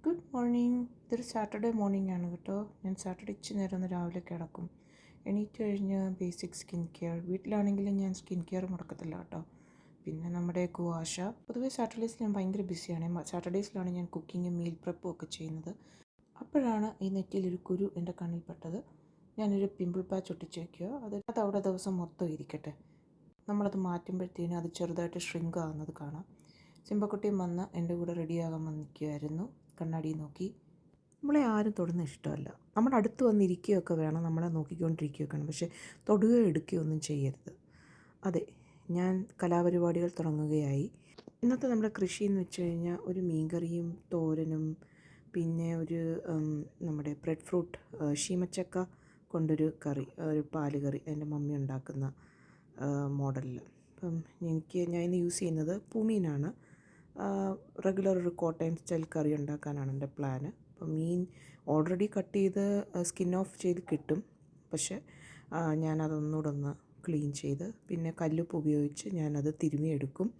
Good morning. ഇതൊരു Saturday morning ആണ് കേട്ടോ. ഞാൻ സാറ്റർഡേ ഇച്ചിരി നേരം ഒന്ന് രാവിലെ കിടക്കും. എണീറ്റ് കഴിഞ്ഞ് ബേസിക് സ്കിൻ കെയർ. വീട്ടിലാണെങ്കിലും ഞാൻ സ്കിൻ കെയർ മുടക്കത്തില്ല കേട്ടോ. പിന്നെ നമ്മുടെ ഗുവാഷ. പൊതുവേ സാറ്റർഡേസിൽ ഞാൻ ഭയങ്കര ബിസിയാണ്. സാറ്റർഡേസിലാണ് ഞാൻ കുക്കിങ്ങും മീൽ പ്രപ്പും ഒക്കെ ചെയ്യുന്നത്. അപ്പോഴാണ് ഈ നെറ്റിയിലൊരു കുരു എൻ്റെ കണ്ണിൽപ്പെട്ടത്. ഞാനൊരു പിമ്പിൾ പാച്ച് ഒട്ടിച്ച് വയ്ക്കുക. അത് അവിടെ ദിവസം മൊത്തം ഇരിക്കട്ടെ. നമ്മളത് മാറ്റുമ്പോഴത്തേനും അത് ചെറുതായിട്ട് ഷ്രിങ്ക് ആകുന്നത് കാണാം. സിംബക്കുട്ടിയും വന്ന് എൻ്റെ കൂടെ റെഡിയാകാൻ വന്നിരിക്കുമായിരുന്നു. കണ്ണാടി നോക്കി. നമ്മളെ ആരും തൊടുന്ന ഇഷ്ടമല്ല. നമ്മുടെ അടുത്ത് വന്നിരിക്കുകയൊക്കെ വേണം, നമ്മളെ നോക്കിക്കൊണ്ടിരിക്കുകയൊക്കെ വേണം. പക്ഷേ തൊടുകയോ എടുക്കുകയോ ഒന്നും ചെയ്യരുത്. അതെ, ഞാൻ കലാപരിപാടികൾ തുടങ്ങുകയായി. ഇന്നത്തെ നമ്മുടെ കൃഷി എന്ന് വെച്ച് കഴിഞ്ഞാൽ ഒരു മീൻകറിയും തോരനും പിന്നെ ഒരു നമ്മുടെ ബ്രെഡ് ഫ്രൂട്ട് ശീമച്ചക്ക കൊണ്ടൊരു കറി, ഒരു പാല് കറി എൻ്റെ മമ്മി ഉണ്ടാക്കുന്ന മോഡലിൽ. അപ്പം ഞാൻ ഇന്ന് യൂസ് ചെയ്യുന്നത് പൂമീനാണ്. റെഗുലർ ഒരു കോട്ടയം സ്റ്റൈൽ കറി ഉണ്ടാക്കാനാണ് എൻ്റെ പ്ലാന്. അപ്പം മീൻ ഓൾറെഡി കട്ട് ചെയ്ത് സ്കിൻ ഓഫ് ചെയ്ത് കിട്ടും. പക്ഷേ ഞാനതൊന്നുകൂടെ ഒന്ന് ക്ലീൻ ചെയ്ത് പിന്നെ കല്ലുപ്പ് ഉപയോഗിച്ച് ഞാനത് തിരുമിയെടുക്കും.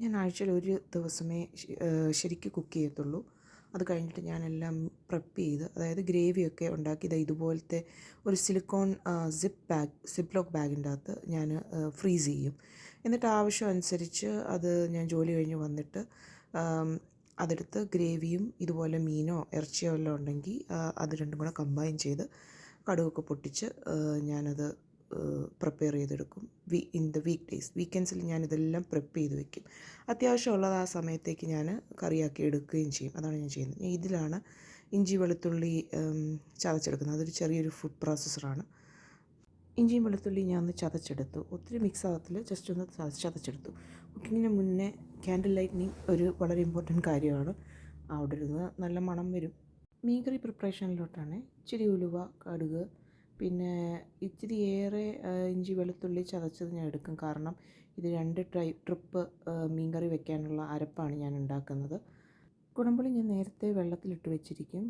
ഞാൻ ആഴ്ചയിൽ ഒരു ദിവസമേ ശരിക്കും കുക്ക് ചെയ്യത്തുള്ളൂ. അത് കഴിഞ്ഞിട്ട് ഞാനെല്ലാം പ്രെപ്പ് ചെയ്ത്, അതായത് ഗ്രേവിയൊക്കെ ഉണ്ടാക്കി ഇതുപോലത്തെ ഒരു സിലിക്കോൺ സിപ്പ് ലോക്ക് ബാഗിൻ്റെ അകത്ത് ഞാൻ ഫ്രീസ് ചെയ്യും. എന്നിട്ട് ആവശ്യം അനുസരിച്ച് അത് ഞാൻ ജോലി കഴിഞ്ഞ് വന്നിട്ട് അതെടുത്ത് ഗ്രേവിയും ഇതുപോലെ മീനോ ഇറച്ചിയോ എല്ലാം ഉണ്ടെങ്കിൽ അത് രണ്ടും കൂടെ കമ്പൈൻ ചെയ്ത് കടുകൊക്കെ പൊട്ടിച്ച് ഞാനത് പ്രിപ്പയർ ചെയ്തെടുക്കും. ഇൻ ദ വീക്ക് ഡേയ്സ്, വീക്കെൻഡ്സിൽ ഞാനിതെല്ലാം പ്രിപ്പ് ചെയ്ത് വെക്കും. അത്യാവശ്യമുള്ളത് ആ സമയത്തേക്ക് ഞാൻ കറിയാക്കി എടുക്കുകയും ചെയ്യും. അതാണ് ഞാൻ ചെയ്യുന്നത്. ഇതിലാണ് ഇഞ്ചി വെളുത്തുള്ളി ചതച്ചെടുക്കുന്നത്. അതൊരു ചെറിയൊരു ഫുഡ് പ്രോസസ്സറാണ്. ഇഞ്ചിയും വെളുത്തുള്ളി ഞാൻ ഒന്ന് ചതച്ചെടുത്തു. ഒത്തിരി മിക്സ് ആകത്തില്ല, ജസ്റ്റ് ഒന്ന് ചതച്ചെടുത്തു. കുക്കിങ്ങിന് മുന്നേ ക്യാൻഡിൽ ലൈറ്റിനിങ് ഒരു വളരെ ഇമ്പോർട്ടൻറ്റ് കാര്യമാണ്. അവിടെ ഇരുന്ന് നല്ല മണം വരും. മീൻകറി പ്രിപ്പറേഷനിലോട്ടാണ് ഇച്ചിരി ഉലുവ, കടുക്, പിന്നെ ഇച്ചിരി ഏറെ ഇഞ്ചി വെളുത്തുള്ളി ചതച്ചത് ഞാൻ എടുക്കും. കാരണം ഇത് 2 ട്രിപ്പ് മീൻകറി വെക്കാനുള്ള അരപ്പാണ് ഞാൻ ഉണ്ടാക്കുന്നത്. കുടംപുളി ഞാൻ നേരത്തെ വെള്ളത്തിലിട്ട് വെച്ചിരിക്കും.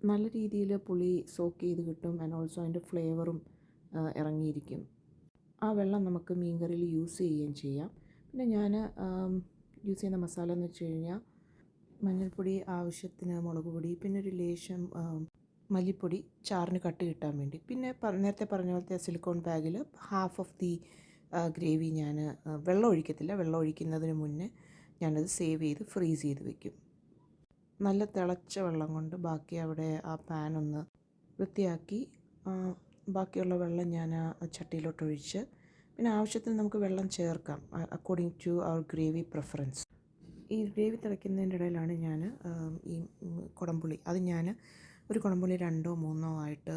നല്ല രീതിയിൽ പുളി സോക്ക് ചെയ്ത് കിട്ടും. ആൻഡ് ഓൾസോ അതിൻ്റെ ഫ്ലേവറും ഇറങ്ങിയിരിക്കും. ആ വെള്ളം നമുക്ക് മീൻകറിയിൽ യൂസ് ചെയ്യുകയും ചെയ്യാം. പിന്നെ ഞാൻ യൂസ് ചെയ്യുന്ന മസാല എന്ന് വെച്ച് കഴിഞ്ഞാൽ മഞ്ഞൾപ്പൊടി, ആവശ്യത്തിന് മുളക് പൊടി, പിന്നെ ഒരു ലേശം മല്ലിപ്പൊടി ചാറിന് കട്ട് കിട്ടാൻ വേണ്ടി. പിന്നെ നേരത്തെ പറഞ്ഞ പോലത്തെ സിലിക്കോൺ ബാഗിൽ ഹാഫ് ഓഫ് ദി ഗ്രേവി ഞാൻ വെള്ളം ഒഴിക്കത്തില്ല. വെള്ളം ഒഴിക്കുന്നതിന് മുന്നേ ഞാനത് സേവ് ചെയ്ത് ഫ്രീസ് ചെയ്ത് വെക്കും. നല്ല തിളച്ച വെള്ളം കൊണ്ട് ബാക്കി അവിടെ ആ പാൻ ഒന്ന് വൃത്തിയാക്കി ബാക്കിയുള്ള വെള്ളം ഞാൻ ആ ചട്ടിയിലോട്ടൊഴിച്ച്, പിന്നെ ആവശ്യത്തിന് നമുക്ക് വെള്ളം ചേർക്കാം according to our gravy preference. ഈ ഗ്രേവി തിളയ്ക്കുന്നതിൻ്റെ ഇടയിലാണ് ഞാൻ ഈ കുടംപുളി, അത് ഞാൻ ഒരു കുടംപുളി 2 or 3 ആയിട്ട്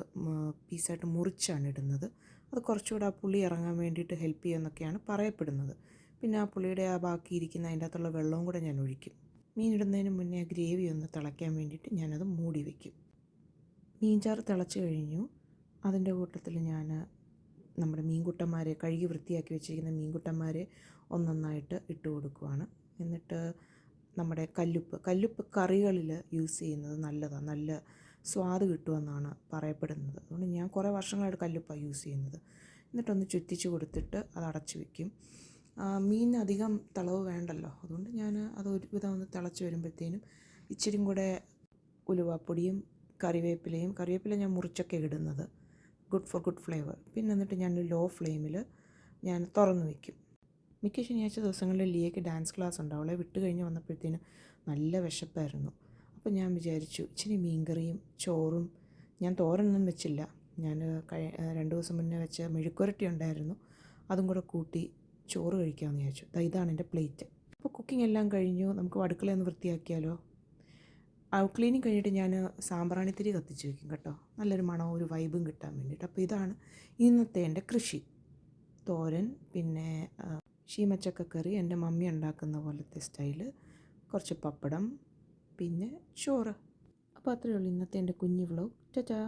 പീസായിട്ട് മുറിച്ചാണ് ഇടുന്നത്. അത് കുറച്ചുകൂടെ ആ പുളി ഇറങ്ങാൻ വേണ്ടിയിട്ട് ഹെൽപ്പ് ചെയ്യുമെന്നൊക്കെയാണ് പറയപ്പെടുന്നത്. പിന്നെ ആ പുളിയുടെ ആ ബാക്കിയിരിക്കുന്ന അതിൻ്റെ അകത്തുള്ള വെള്ളവും കൂടെ ഞാൻ ഒഴിക്കും. മീൻ ഇടുന്നതിന് മുന്നേ ആ ഗ്രേവി ഒന്ന് തിളയ്ക്കാൻ വേണ്ടിയിട്ട് ഞാനത് മൂടി വയ്ക്കും. മീൻചാറ് തിളച്ച് കഴിഞ്ഞു. അതിൻ്റെ കൂട്ടത്തിൽ ഞാൻ നമ്മുടെ മീൻകുട്ടന്മാരെ കഴുകി വൃത്തിയാക്കി വെച്ചിരിക്കുന്ന മീൻകുട്ടന്മാരെ ഒന്നൊന്നായിട്ട് ഇട്ട് കൊടുക്കുവാണ്. എന്നിട്ട് നമ്മുടെ കല്ലുപ്പ് കറികളിൽ യൂസ് ചെയ്യുന്നത് നല്ലതാണ്, നല്ല സ്വാദ് കിട്ടുമെന്നാണ് പറയപ്പെടുന്നത്. അതുകൊണ്ട് ഞാൻ കുറേ വർഷങ്ങളായിട്ട് കല്ലുപ്പാണ് യൂസ് ചെയ്യുന്നത്. എന്നിട്ടൊന്ന് ചുറ്റിച്ച് കൊടുത്തിട്ട് അത് അടച്ച് വയ്ക്കും. മീൻ അധികം തിളവ് വേണ്ടല്ലോ, അതുകൊണ്ട് ഞാൻ അത് ഒരുവിധം ഒന്ന് തിളച്ച് വരുമ്പോഴത്തേനും ഇച്ചിരി കൂടെ ഉലുവാപ്പൊടിയും കറിവേപ്പില ഞാൻ മുറിച്ചൊക്കെ ഇടുന്നത്, ഗുഡ് ഫ്ലേവർ. പിന്നെ എന്നിട്ട് ഞാൻ ലോ ഫ്ലെയിമിൽ ഞാൻ തുറന്ന് വയ്ക്കും. മിക്ക ശനിയാഴ്ച ദിവസങ്ങളിൽ ലിയയ്ക്ക് ഡാൻസ് ക്ലാസ് ഉണ്ട്. അവളെ വിട്ട് കഴിഞ്ഞ് വന്നപ്പോഴത്തേനും നല്ല വിശപ്പായിരുന്നു. അപ്പോൾ ഞാൻ വിചാരിച്ചു ഇച്ചിരി മീൻകറിയും ചോറും, ഞാൻ തോരനൊന്നും വെച്ചില്ല, ഞാൻ 2 ദിവസം മുന്നേ വെച്ച മെഴുക്കുരട്ടി ഉണ്ടായിരുന്നു, അതും കൂടെ കൂട്ടി ചോറ് കഴിക്കാമെന്ന് വിചാരിച്ചു. ഇതാണ് എൻ്റെ പ്ലേറ്റ്. അപ്പോൾ കുക്കിംഗ് എല്ലാം കഴിഞ്ഞു. നമുക്ക് അടുക്കളയൊന്ന് വൃത്തിയാക്കിയാലോ. ക്ലീനിങ് കഴിഞ്ഞിട്ട് ഞാൻ സാമ്പ്രാണിത്തിരി കത്തിച്ച് വയ്ക്കും കേട്ടോ, നല്ലൊരു മണവും ഒരു വൈബും കിട്ടാൻ വേണ്ടിയിട്ട്. അപ്പോൾ ഇതാണ് ഇന്നത്തെ എൻ്റെ കൃഷി. തോരൻ, പിന്നെ ശീമച്ചക്കക്കറി എൻ്റെ മമ്മി ഉണ്ടാക്കുന്ന പോലത്തെ സ്റ്റൈല്, കുറച്ച് പപ്പടം, പിന്നെ ചോറ്. അപ്പോൾ അത്രയേ ഉള്ളൂ ഇന്നത്തെ എൻ്റെ കുഞ്ഞു വ്ലോഗ്. ടാറ്റാ.